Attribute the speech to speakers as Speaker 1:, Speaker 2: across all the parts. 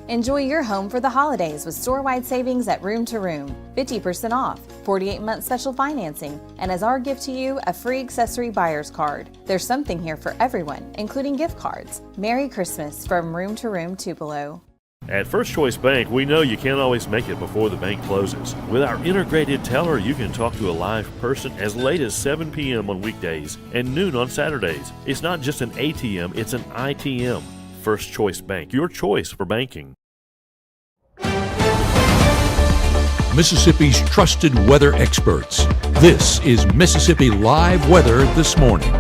Speaker 1: Enjoy your home for the holidays with store-wide savings at Room to Room. 50% off, 48-month special financing, and as our gift to you, a free accessory buyer's card. There's something here for everyone, including gift cards. Merry Christmas from Room to Room Tupelo.
Speaker 2: At First Choice Bank, we know you can't always make it before the bank closes. With our integrated teller, you can talk to a live person as late as 7 p.m. on weekdays and noon on Saturdays. It's not just an ATM, it's an ITM. First Choice Bank, your choice for banking.
Speaker 3: Mississippi's trusted weather experts. This is Mississippi Live Weather This Morning.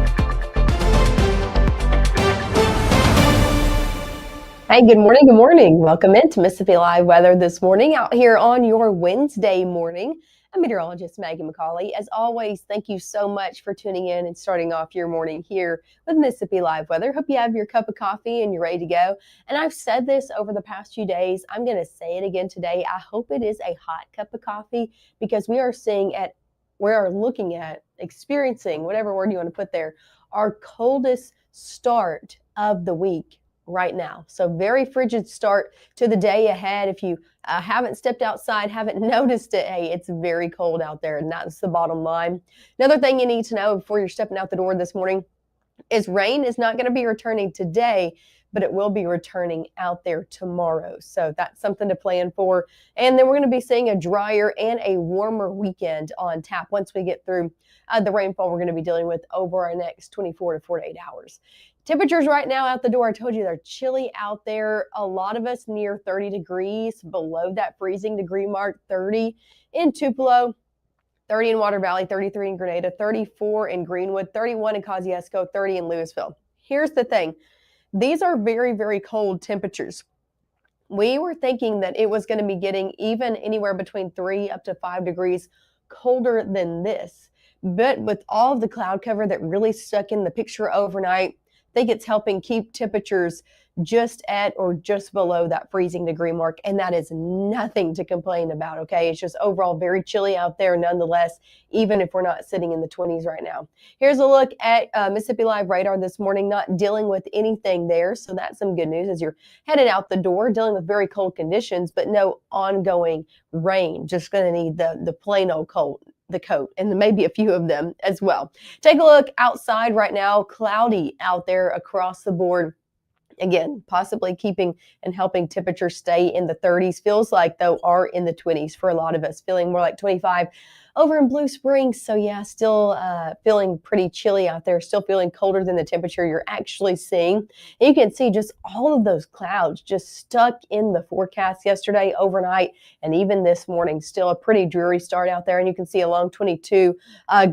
Speaker 4: Hey, good morning. Good morning. Welcome into Mississippi Live Weather This Morning out here on your Wednesday morning. I'm meteorologist Maggye. As always, thank you so much for tuning in and starting off your morning here with Mississippi Live Weather. Hope you have your cup of coffee and you're ready to go. And I've said this over the past few days. I'm going to say it again today. I hope it is a hot cup of coffee because we are looking at, experiencing, whatever word you want to put there, our coldest start of the week right now. So very frigid start to the day ahead. If you haven't stepped outside, haven't noticed it, hey, it's very cold out there, and that's the bottom line. Another thing you need to know before you're stepping out the door this morning is rain is not going to be returning today, but it will be returning out there tomorrow. So that's something to plan for. And then we're going to be seeing a drier and a warmer weekend on tap once we get through the rainfall we're going to be dealing with over our next 24 to 48 hours. Temperatures right now out the door, I told you they're chilly out there. A lot of us near 30 degrees, below that freezing degree mark, 30 in Tupelo, 30 in Water Valley, 33 in Grenada, 34 in Greenwood, 31 in Kosciuszko, 30 in Louisville. Here's the thing. These are very, very cold temperatures. We were thinking that it was going to be getting even anywhere between 3 up to 5 degrees colder than this. But with all of the cloud cover that really stuck in the picture overnight, I think it's helping keep temperatures just at or just below that freezing degree mark, and that is nothing to complain about, okay? It's just overall very chilly out there nonetheless, even if we're not sitting in the 20s right now. Here's a look at Mississippi Live radar this morning, not dealing with anything there, so that's some good news as you're headed out the door, dealing with very cold conditions, but no ongoing rain. Just going to need the plain old cold. The coat, and maybe a few of them as well. Take a look outside right now, cloudy out there across the board. Again, possibly keeping and helping temperatures stay in the 30s. Feels like, though, are in the 20s for a lot of us, feeling more like 25 over in Blue Springs. So, yeah, still feeling pretty chilly out there, still feeling colder than the temperature you're actually seeing. And you can see just all of those clouds just stuck in the forecast yesterday, overnight, and even this morning. Still a pretty dreary start out there. And you can see along 22,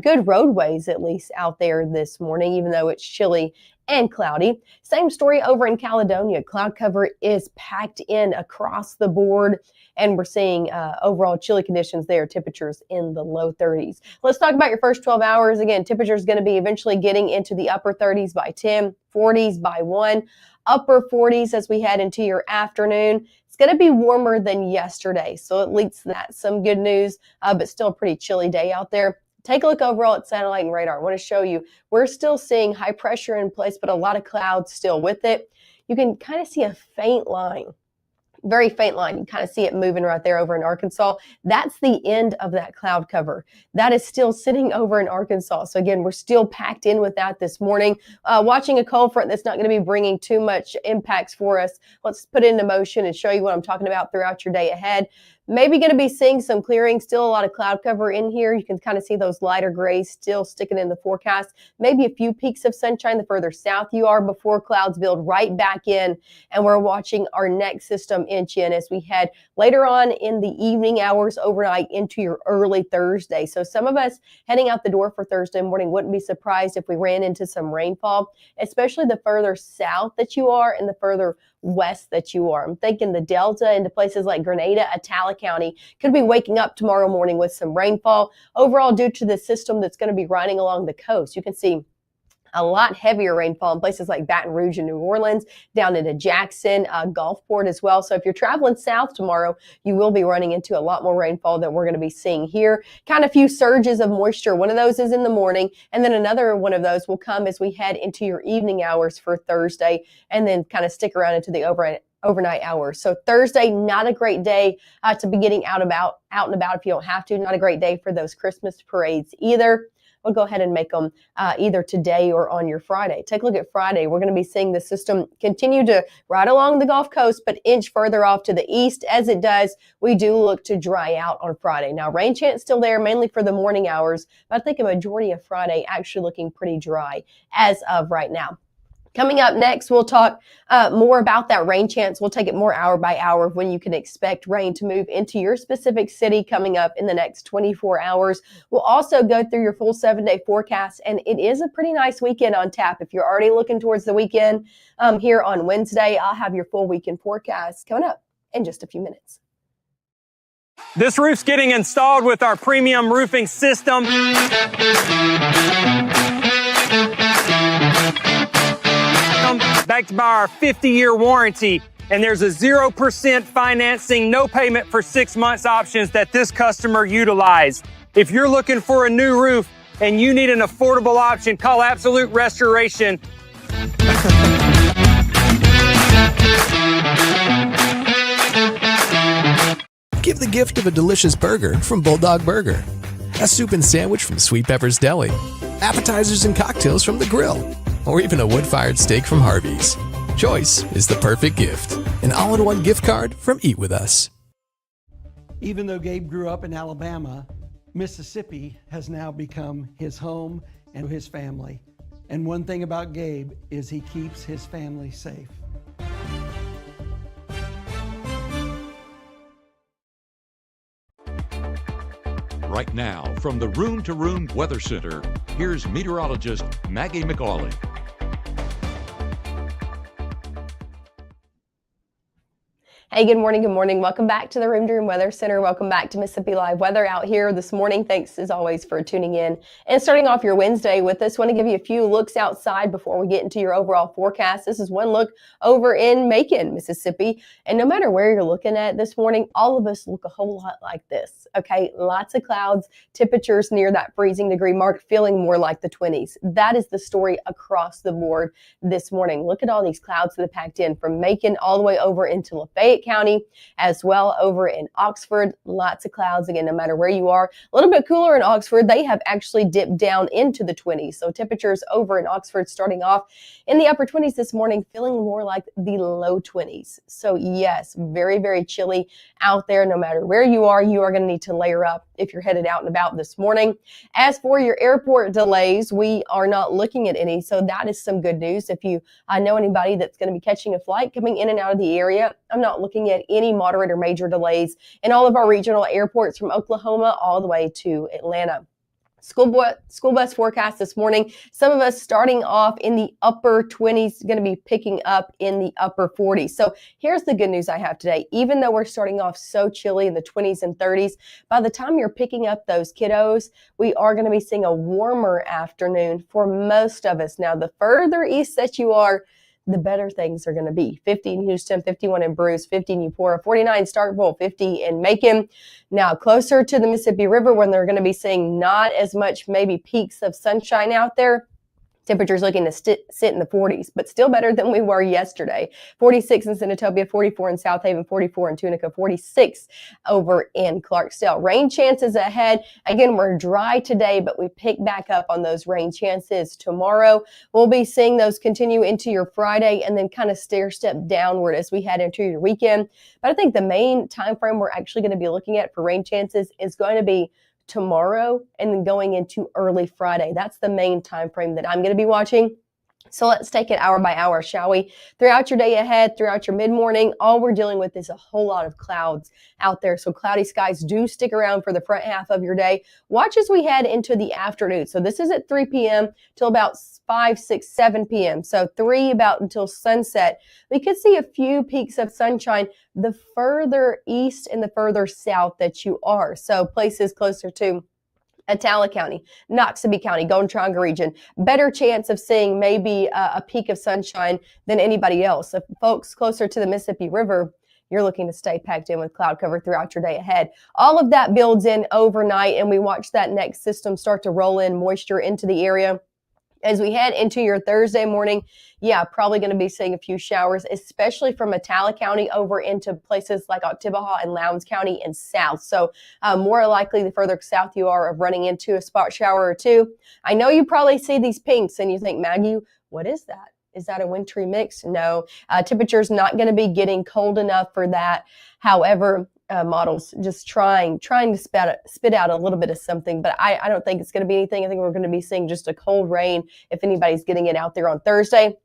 Speaker 4: good roadways at least out there this morning, even though it's chilly and cloudy. Same story over in Caledonia. Cloud cover is packed in across the board, and we're seeing overall chilly conditions there, temperatures in the low 30s. Let's talk about your first 12 hours. Again, temperatures going to be eventually getting into the upper 30s by 10, 40s by 1, upper 40s as we head into your afternoon. It's going to be warmer than yesterday, so at least that's some good news, but still a pretty chilly day out there. Take a look overall at satellite and radar. I want to show you we're still seeing high pressure in place, but a lot of clouds still with it. You can kind of see a faint line, very faint line. You kind of see it moving right there over in Arkansas. That's the end of that cloud cover. That is still sitting over in Arkansas. So again, we're still packed in with that this morning. Watching a cold front that's not going to be bringing too much impacts for us. Let's put it into motion and show you what I'm talking about throughout your day ahead. Maybe going to be seeing some clearing, still a lot of cloud cover in here. You can kind of see those lighter grays still sticking in the forecast. Maybe a few peaks of sunshine the further south you are before clouds build right back in. And we're watching our next system inch in as we head later on in the evening hours overnight into your early Thursday. So some of us heading out the door for Thursday morning wouldn't be surprised if we ran into some rainfall, especially the further south that you are and the further west that you are. I'm thinking the Delta into places like Grenada, Atala County could be waking up tomorrow morning with some rainfall overall due to the system that's going to be riding along the coast. You can see a lot heavier rainfall in places like Baton Rouge and New Orleans, down into Jackson, Gulfport as well. So if you're traveling south tomorrow, you will be running into a lot more rainfall that we're going to be seeing here. Kind of few surges of moisture. One of those is in the morning, and then another one of those will come as we head into your evening hours for Thursday, and then kind of stick around into the overnight hours. So Thursday, not a great day to be getting out and about if you don't have to. Not a great day for those Christmas parades either. We'll go ahead and make them either today or on your Friday. Take a look at Friday. We're going to be seeing the system continue to ride along the Gulf Coast, but inch further off to the east. As it does, we do look to dry out on Friday. Now, rain chance still there, mainly for the morning hours, but I think a majority of Friday actually looking pretty dry as of right now. Coming up next, we'll talk more about that rain chance. We'll take it more hour by hour of when you can expect rain to move into your specific city coming up in the next 24 hours. We'll also go through your full 7-day forecast, and it is a pretty nice weekend on tap. If you're already looking towards the weekend here on Wednesday, I'll have your full weekend forecast coming up in just a few minutes.
Speaker 5: This roof's getting installed with our premium roofing system. Backed by our 50-year warranty, and there's a 0% financing, no payment for 6 months options that this customer utilized. If you're looking for a new roof and you need an affordable option, call Absolute Restoration.
Speaker 6: Give the gift of a delicious burger from Bulldog Burger, a soup and sandwich from Sweet Pepper's Deli, appetizers and cocktails from The Grill, or even a wood-fired steak from Harvey's. Choice is the perfect gift. An all-in-one gift card from Eat With Us.
Speaker 7: Even though Gabe grew up in Alabama, Mississippi has now become his home and his family. And one thing about Gabe is he keeps his family safe.
Speaker 3: Right now, from the Room to Room Weather Center, here's meteorologist Maggye McCauley.
Speaker 4: Hey, good morning. Good morning. Welcome back to the Room to Room Weather Center. Welcome back to Mississippi Live Weather out here this morning. Thanks as always for tuning in and starting off your Wednesday with us. Want to give you a few looks outside before we get into your overall forecast. This is one look over in Macon, Mississippi. And no matter where you're looking at this morning, all of us look a whole lot like this. Okay, lots of clouds, temperatures near that freezing degree mark, feeling more like the 20s. That is the story across the board this morning. Look at all these clouds that have packed in from Macon all the way over into Lafayette County, as well over in Oxford. Lots of clouds again, no matter where you are. A little bit cooler in Oxford. They have actually dipped down into the 20s. So temperatures over in Oxford starting off in the upper 20s this morning, feeling more like the low 20s. So yes, very, very chilly out there. No matter where you are going to need to layer up if you're headed out and about this morning. As for your airport delays, we are not looking at any. So that is some good news. If you know anybody that's going to be catching a flight coming in and out of the area, I'm not looking at any moderate or major delays in all of our regional airports from Oklahoma all the way to Atlanta. School bus forecast this morning. Some of us starting off in the upper 20s, going to be picking up in the upper 40s. So here's the good news I have today. Even though we're starting off so chilly in the 20s and 30s, by the time you're picking up those kiddos, we are going to be seeing a warmer afternoon for most of us. Now, the further east that you are, the better things are going to be. 50 in Houston, 51 in Bruce, 50 in Eupora, 49 in Starkville, 50 in Macon. Now, closer to the Mississippi River, when they're going to be seeing not as much maybe peaks of sunshine out there, temperatures looking to sit in the 40s, but still better than we were yesterday. 46 in Senatobia, 44 in South Haven, 44 in Tunica, 46 over in Clarksdale. Rain chances ahead. Again, we're dry today, but we pick back up on those rain chances tomorrow. We'll be seeing those continue into your Friday and then kind of stair step downward as we head into your weekend. But I think the main time frame we're actually going to be looking at for rain chances is going to be tomorrow and then going into early Friday. That's the main time frame that I'm going to be watching. So let's take it hour by hour, shall we? Throughout your day ahead, throughout your mid-morning, all we're dealing with is a whole lot of clouds out there. So cloudy skies do stick around for the front half of your day. Watch as we head into the afternoon. So this is at 3 p.m. till about 5, 6, 7 p.m. So 3 about until sunset. We could see a few peaks of sunshine the further east and the further south that you are. So places closer to Atala County, Noxubee County, Golden Triangle region, better chance of seeing maybe a peak of sunshine than anybody else. So folks closer to the Mississippi River, you're looking to stay packed in with cloud cover throughout your day ahead. All of that builds in overnight, and we watch that next system start to roll in moisture into the area As we head into your Thursday morning, yeah, probably going to be seeing a few showers, especially from Metallic County over into places like Oktibbeha and Lowndes County and south. So more likely the further south you are of running into a spot shower or two. I know you probably see these pinks and you think, Maggie, what is that? Is that a wintry mix? No, temperature's not going to be getting cold enough for that. However, models just trying to spit out a little bit of something, but I don't think it's going to be anything. I think we're going to be seeing just a cold rain if anybody's getting it out there on Thursday.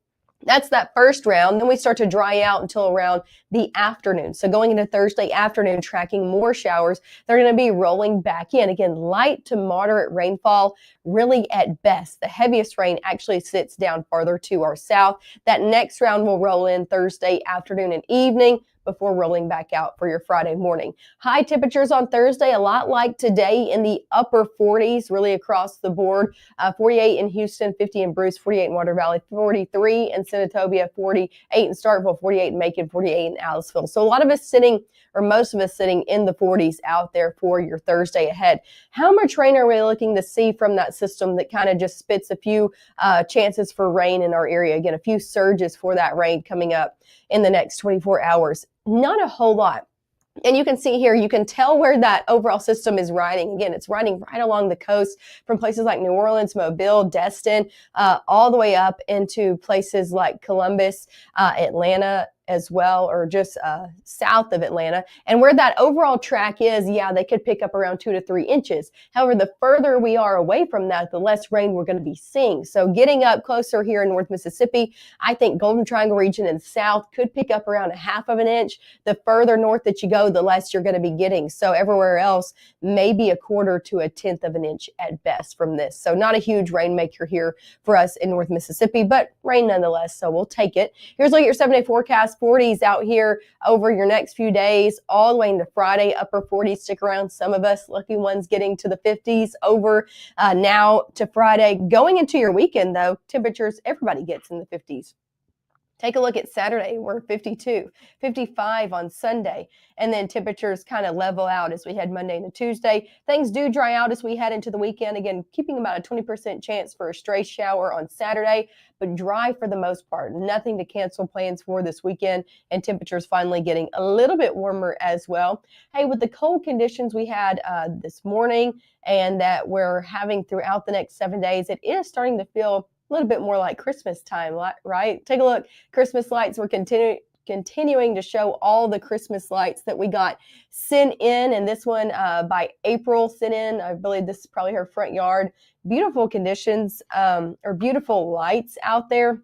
Speaker 4: That's that first round. Then we start to dry out until around the afternoon. So going into Thursday afternoon, tracking more showers. They're going to be rolling back in. Again, light to moderate rainfall, really at best. The heaviest rain actually sits down farther to our south. That next round will roll in Thursday afternoon and evening before rolling back out for your Friday morning. High temperatures on Thursday, a lot like today, in the upper 40s, really across the board. 48 in Houston, 50 in Bruce, 48 in Water Valley, 43 in Senatobia, 48 in Starkville, 48 in Macon, 48 in Aliceville. So a lot of us sitting, or most of us sitting in the 40s out there for your Thursday ahead. How much rain are we looking to see from that system that kind of just spits a few chances for rain in our area? Again, a few surges for that rain coming up in the next 24 hours. Not a whole lot. And you can see here, you can tell where that overall system is riding. Again, it's riding right along the coast from places like New Orleans, Mobile, Destin, all the way up into places like Columbus, Atlanta as well, or just south of Atlanta. And where that overall track is, yeah, they could pick up around 2 to 3 inches. However, the further we are away from that, the less rain we're going to be seeing. So getting up closer here in North Mississippi, I think Golden Triangle region and south could pick up around 1/2 of an inch. The further north that you go, the less you're going to be getting. So everywhere else, maybe 1/4 to 1/10 of an inch at best from this. So not a huge rainmaker here for us in North Mississippi, but rain nonetheless, so we'll take it. Here's a look at your 7-day forecast. 40s out here over your next few days, all the way into Friday, upper 40s. Stick around. Some of us lucky ones getting to the 50s over now to Friday. Going into your weekend, though, temperatures, everybody gets in the 50s. Take a look at Saturday. We're 52, 55 on Sunday, and then temperatures kind of level out as we head Monday into Tuesday. Things do dry out as we head into the weekend. Again, keeping about a 20% chance for a stray shower on Saturday, but dry for the most part. Nothing to cancel plans for this weekend, and temperatures finally getting a little bit warmer as well. Hey, with the cold conditions we had this morning and that we're having throughout the next 7 days, it is starting to feel a little bit more like Christmas time, right? Take a look. Christmas lights, we're continuing to show all the Christmas lights that we got sent in, and this one by April sent in. I believe this is probably her front yard. Beautiful conditions, or beautiful lights out there.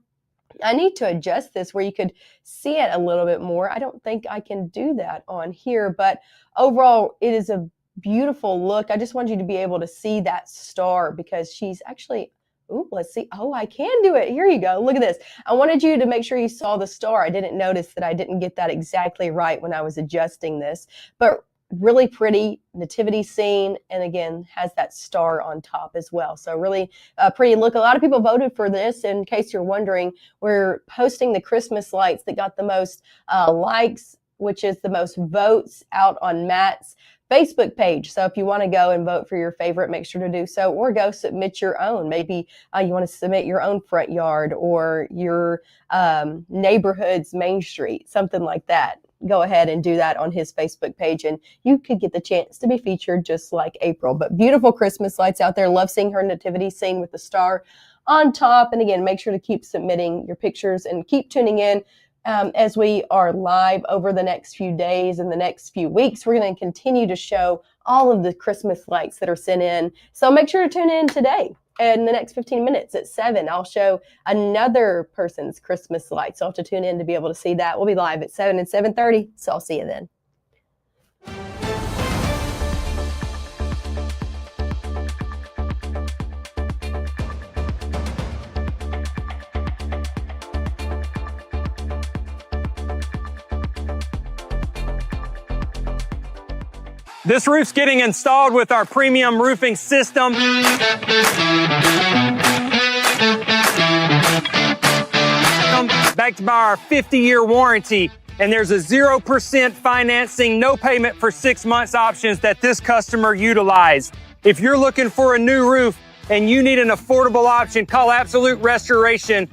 Speaker 4: I need to adjust this where you could see it a little bit more. I don't think I can do that on here, but overall it is a beautiful look. I just wanted you to be able to see that star because she's actually, ooh, let's see. Oh, I can do it. Here you go. Look at this. I wanted you to make sure you saw the star. I didn't notice that I didn't get that exactly right when I was adjusting this, but really pretty nativity scene. And again, has that star on top as well. So really pretty look. A lot of people voted for this. In case you're wondering, we're posting the Christmas lights that got the most likes, which is the most votes, out on Matt's Facebook page. So if you want to go and vote for your favorite, make sure to do so, or go submit your own. Maybe you want to submit your own front yard or your neighborhood's main street, something like that. Go ahead and do that on his Facebook page, and you could get the chance to be featured just like April. But beautiful Christmas lights out there. Love seeing her nativity scene with the star on top. And again, make sure to keep submitting your pictures and keep tuning in. As we are live over the next few days and the next few weeks, we're going to continue to show all of the Christmas lights that are sent in. So make sure to tune in today. In the next 15 minutes at 7, I'll show another person's Christmas lights. So I'll have to tune in to be able to see that. We'll be live at 7 and 7:30. So I'll see you then.
Speaker 5: This roof's getting installed with our premium roofing system. Backed by our 50-year warranty. And there's a 0% financing, no payment for 6 months options that this customer utilized. If you're looking for a new roof, and you need an affordable option, call Absolute Restoration.